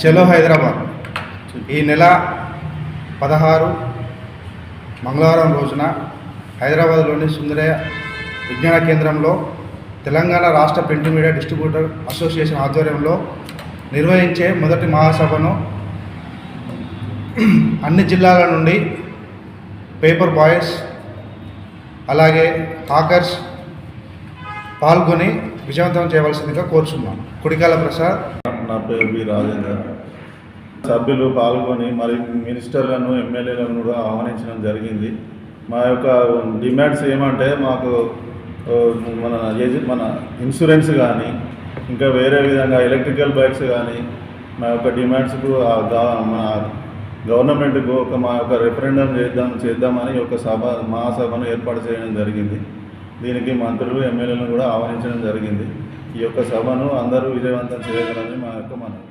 చలో హైదరాబాద్ ఈ నెల 16 మంగళవారం రోజున హైదరాబాద్లోని సుందరయ్య విజ్ఞాన కేంద్రంలో తెలంగాణ రాష్ట్ర ప్రింట్ మీడియా డిస్ట్రిబ్యూటర్ అసోసియేషన్ ఆధ్వర్యంలో నిర్వహించే మొదటి మహాసభను అన్ని జిల్లాల నుండి పేపర్ బాయ్స్ అలాగే హాకర్స్ పాల్గొని విజయవంతం చేయవలసిందిగా కోరుచున్నాను. కుడికాల ప్రసాద్. నా పేరు బి రాజేందర్. సభ్యులు పాల్గొని మరి మినిస్టర్లను ఎమ్మెల్యేలను కూడా ఆహ్వానించడం జరిగింది. మా యొక్క డిమాండ్స్ ఏమంటే మాకు మన ఇన్సూరెన్స్ కానీ ఇంకా వేరే విధంగా ఎలక్ట్రికల్ బైక్స్ కానీ మా యొక్క డిమాండ్స్కు మన గవర్నమెంట్కు మా యొక్క రెఫరెండం చేద్దామని ఒక మహాసభను ఏర్పాటు చేయడం జరిగింది. దీనికి మంత్రులు ఎమ్మెల్యేలను కూడా ఆహ్వానించడం జరిగింది. ఈ యొక్క సభను అందరూ విజయవంతం చేయగలని మా యొక్క మనవి.